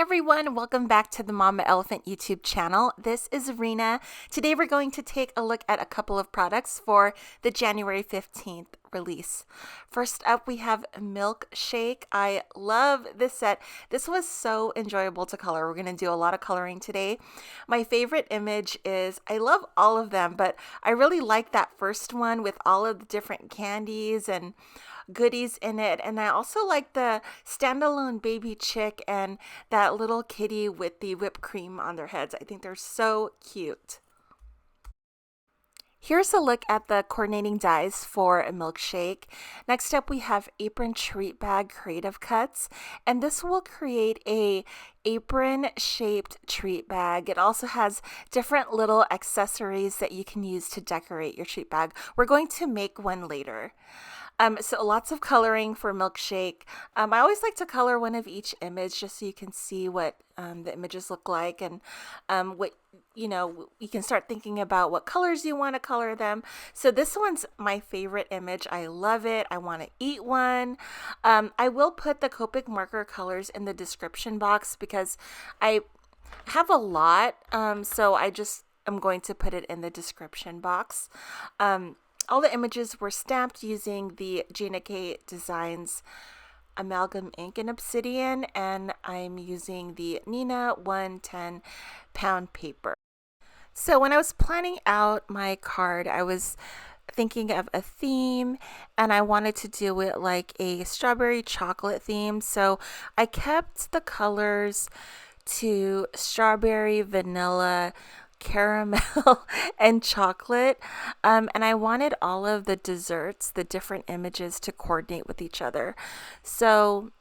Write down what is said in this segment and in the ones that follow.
everyone, welcome back to the Mama Elephant YouTube channel. This is Rena. Today we're going to take a look at a couple of products for the January 15th release. First up, we have Milkshake. I love this set. This was so enjoyable to color. We're going to do a lot of coloring today. My favorite image is, I love all of them, but I really like that first one with all of the different candies and goodies in it. And I also like the standalone baby chick and that little kitty with the whipped cream on their heads. I think they're so cute. Here's a look at the coordinating dies for a Milkshake. Next up, we have Apron Treat Bag Creative Cuts, and this will create a apron shaped treat bag. It also has different little accessories that you can use to decorate your treat bag. We're going to make one later. So lots of coloring for Milkshake. I always like to color one of each image just so you can see what the images look like, and what you can start thinking about what colors you want to color them. So this one's my favorite image. I love it. I want to eat one. I will put the Copic marker colors in the description box because I have a lot. So I'm going to put it in the description box. All the images were stamped using the Gina K Designs amalgam ink and obsidian, and I'm using the Nina 110 pound paper. So when I was planning out my card, I was thinking of a theme, and I wanted to do it like a strawberry chocolate theme. So I kept the colors to strawberry, vanilla, caramel, and chocolate, and I wanted all of the desserts, the different images, to coordinate with each other. So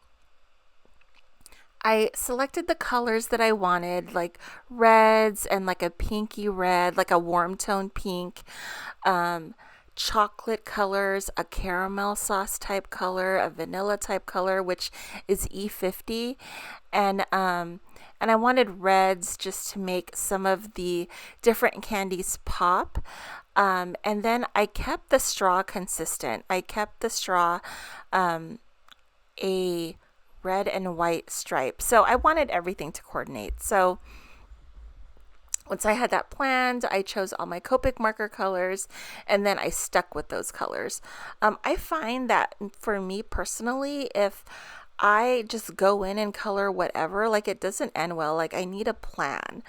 I selected the colors that I wanted, like reds and like a pinky red, like a warm tone pink, chocolate colors, a caramel sauce type color, a vanilla type color, which is E50, and I wanted reds just to make some of the different candies pop. And then I kept the straw consistent. I kept the straw a red and white stripe. So I wanted everything to coordinate. So once I had that planned, I chose all my Copic marker colors, and then I stuck with those colors. I find that for me personally, if I just go in and color whatever, like, it doesn't end well. Like, I need a plan.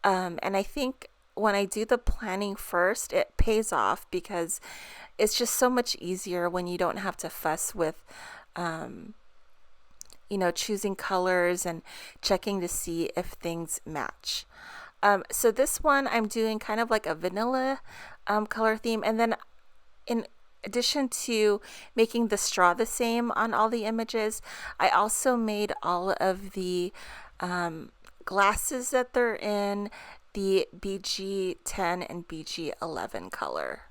And I think when I do the planning first, it pays off because it's just so much easier when you don't have to fuss with, choosing colors and checking to see if things match. So this one I'm doing kind of like a vanilla color theme, and then in addition to making the straw the same on all the images, I also made all of the glasses that they're in the BG10 and BG11 color.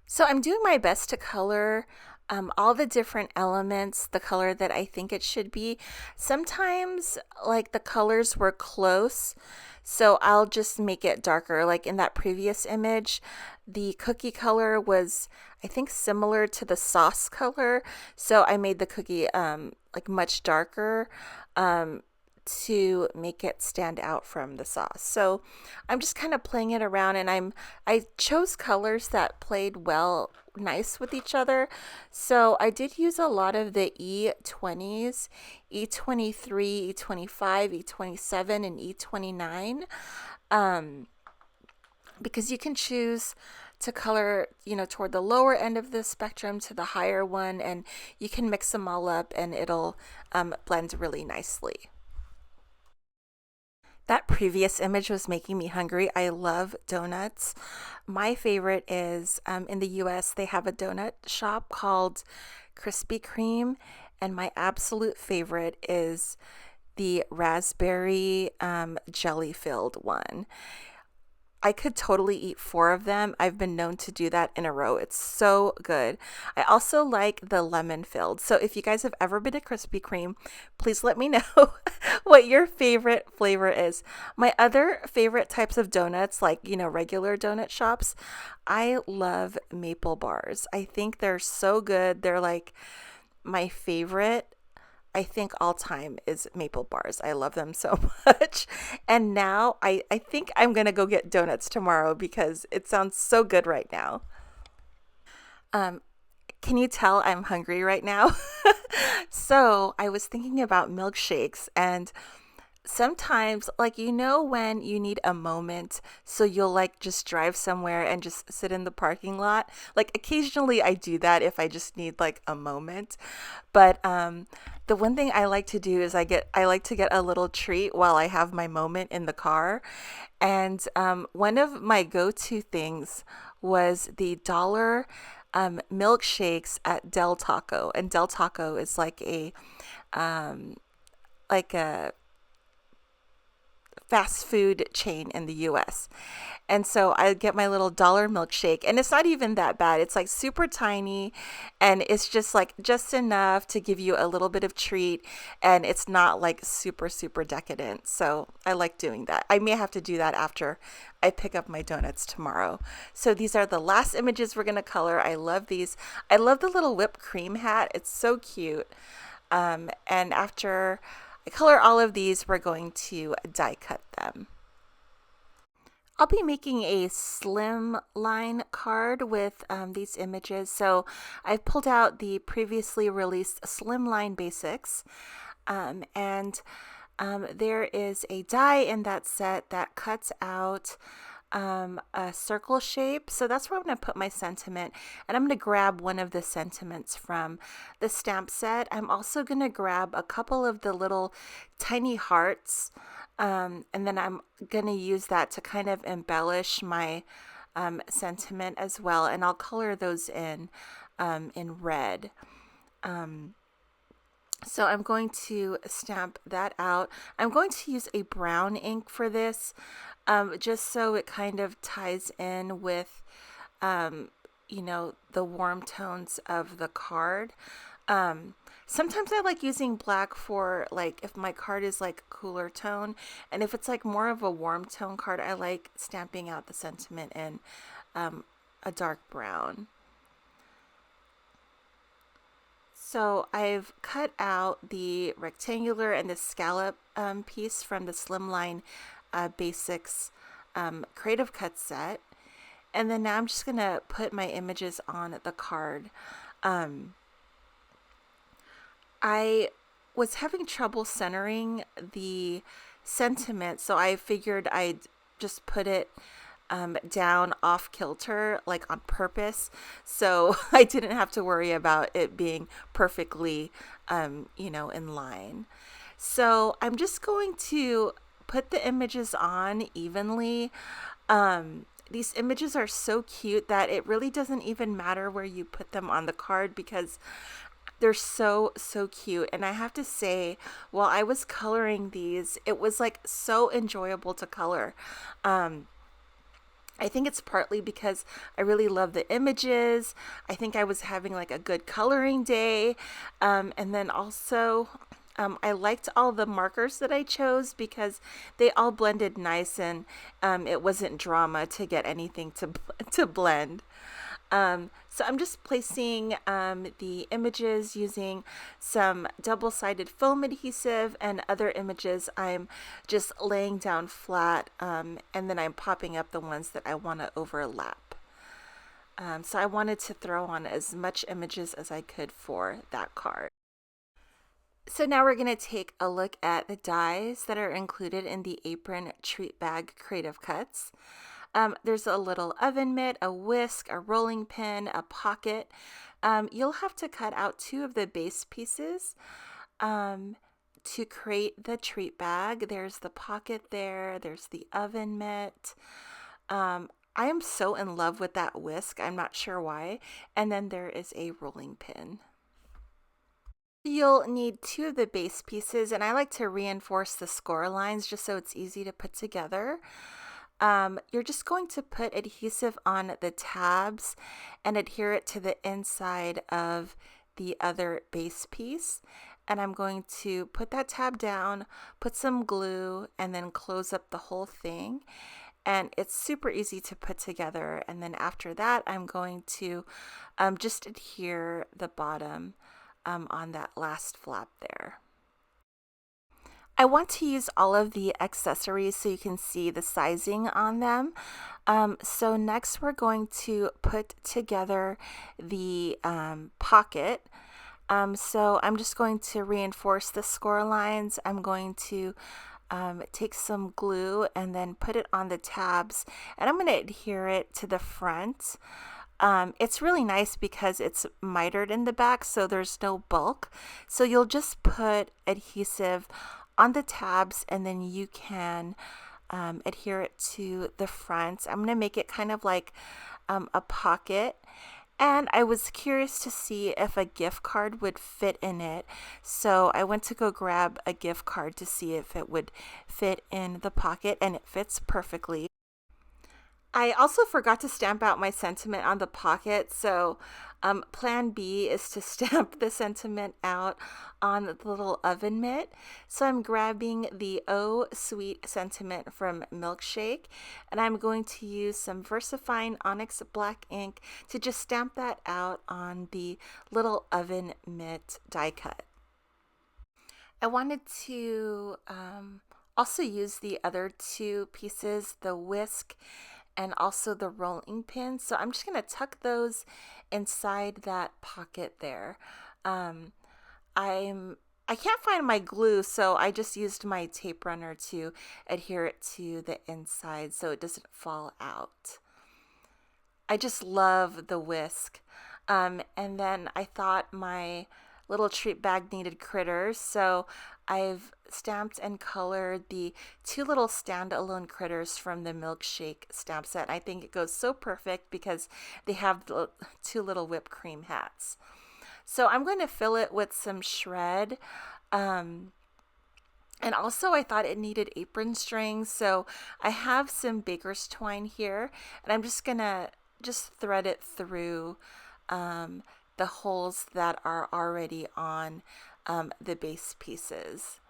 So I'm doing my best to color all the different elements the color that I think it should be. Sometimes, like, the colors were close, so I'll just make it darker. Like in that previous image, the cookie color was, I think, similar to the sauce color, so I made the cookie like much darker to make it stand out from the sauce. So I'm just kind of playing it around, and I chose colors that played nice with each other. So I did use a lot of the E20s, E23, E25, E27, and E29, because you can choose to color, toward the lower end of the spectrum to the higher one, and you can mix them all up and it'll blend really nicely. That previous image was making me hungry. I love donuts. My favorite is, in the US, they have a donut shop called Krispy Kreme, and my absolute favorite is the raspberry jelly-filled one. I could totally eat 4 of them. I've been known to do that in a row. It's so good. I also like the lemon filled. So if you guys have ever been to Krispy Kreme, please let me know what your favorite flavor is. My other favorite types of donuts, like, regular donut shops, I love maple bars. I think they're so good. They're like my favorite I think all time is maple bars. I love them so much. And now I think I'm going to go get donuts tomorrow because it sounds so good right now. Um, can you tell I'm hungry right now? So I was thinking about milkshakes, and sometimes, like, when you need a moment, so you'll like just drive somewhere and just sit in the parking lot. Like, occasionally I do that if I just need like a moment. But the one thing I like to do is I like to get a little treat while I have my moment in the car. And one of my go-to things was the dollar milkshakes at Del Taco. And Del Taco is um, like a fast food chain in the US. And so I get my little dollar milkshake, and it's not even that bad. It's like super tiny, and it's just like just enough to give you a little bit of treat, and it's not like super super decadent. So I like doing that. I may have to do that after I pick up my donuts tomorrow. So these are the last images we're going to color. I love these. I love the little whipped cream hat. It's so cute. And after I color all of these, we're going to die cut them. I'll be making a slim line card with these images. So I've pulled out the previously released Slimline Basics, and there is a die in that set that cuts out a circle shape. So that's where I'm going to put my sentiment. And I'm going to grab one of the sentiments from the stamp set. I'm also going to grab a couple of the little tiny hearts. And then I'm going to use that to kind of embellish my sentiment as well. And I'll color those in red. So I'm going to stamp that out. I'm going to use a brown ink for this, just so it kind of ties in with, the warm tones of the card. Sometimes I like using black for like if my card is like cooler tone, and if it's like more of a warm tone card, I like stamping out the sentiment in a dark brown. So I've cut out the rectangular and the scallop piece from the Slimline Basics Creative Cut set. And then now I'm just going to put my images on the card. I was having trouble centering the sentiment, so I figured I'd just put it down off kilter, like on purpose, so I didn't have to worry about it being perfectly, in line. So I'm just going to put the images on evenly. These images are so cute that it really doesn't even matter where you put them on the card because they're so, so cute. And I have to say, while I was coloring these, it was like so enjoyable to color. I think it's partly because I really love the images. I think I was having like a good coloring day. And then also, I liked all the markers that I chose because they all blended nice, and it wasn't drama to get anything to blend. So I'm just placing the images using some double-sided foam adhesive, and other images I'm just laying down flat, and then I'm popping up the ones that I want to overlap. So I wanted to throw on as much images as I could for that card. So now we're going to take a look at the dies that are included in the Apron Treat Bag Creative Cuts. There's a little oven mitt, a whisk, a rolling pin, a pocket. You'll have to cut out two of the base pieces to create the treat bag. There's the pocket there's the oven mitt. I am so in love with that whisk. I'm not sure why. And then there is a rolling pin. You'll need two of the base pieces, and I like to reinforce the score lines just so it's easy to put together. You're just going to put adhesive on the tabs and adhere it to the inside of the other base piece. And I'm going to put that tab down, put some glue, and then close up the whole thing. And it's super easy to put together. And then after that, I'm going to just adhere the bottom on that last flap there. I want to use all of the accessories so you can see the sizing on them. So next we're going to put together the pocket. So I'm just going to reinforce the score lines. I'm going to take some glue and then put it on the tabs, and I'm going to adhere it to the front. It's really nice because it's mitered in the back, so there's no bulk. So you'll just put adhesive on the tabs and then you can adhere it to the front. I'm going to make it kind of like a pocket. And I was curious to see if a gift card would fit in it. So I went to go grab a gift card to see if it would fit in the pocket, and it fits perfectly. I also forgot to stamp out my sentiment on the pocket, so plan B is to stamp the sentiment out on the little oven mitt. So I'm grabbing the Oh Sweet sentiment from Milkshake, and I'm going to use some VersaFine Onyx black ink to just stamp that out on the little oven mitt die cut. I wanted to also use the other two pieces, the whisk and also the rolling pin. So I'm just going to tuck those inside that pocket there. I can't find my glue, so I just used my tape runner to adhere it to the inside so it doesn't fall out. I just love the whisk. And then I thought my little treat bag needed critters, so I've stamped and colored the two little standalone critters from the Milkshake stamp set. I think it goes so perfect because they have the two little whipped cream hats. So I'm going to fill it with some shred. And also I thought it needed apron strings, so I have some baker's twine here, and I'm just going to thread it through the holes that are already on the base pieces.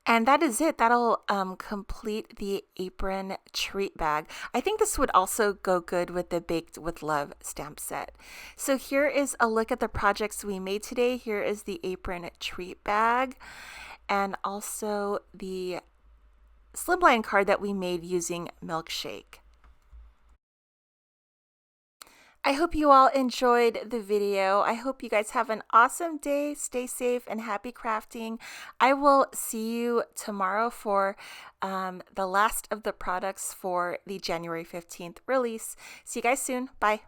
And that is it. That'll complete the apron treat bag. I think this would also go good with the Baked with Love stamp set. So here is a look at the projects we made today. Here is the apron treat bag and also the slimline card that we made using Milkshake. I hope you all enjoyed the video. I hope you guys have an awesome day. Stay safe and happy crafting. I will see you tomorrow for the last of the products for the January 15th release. See you guys soon. Bye.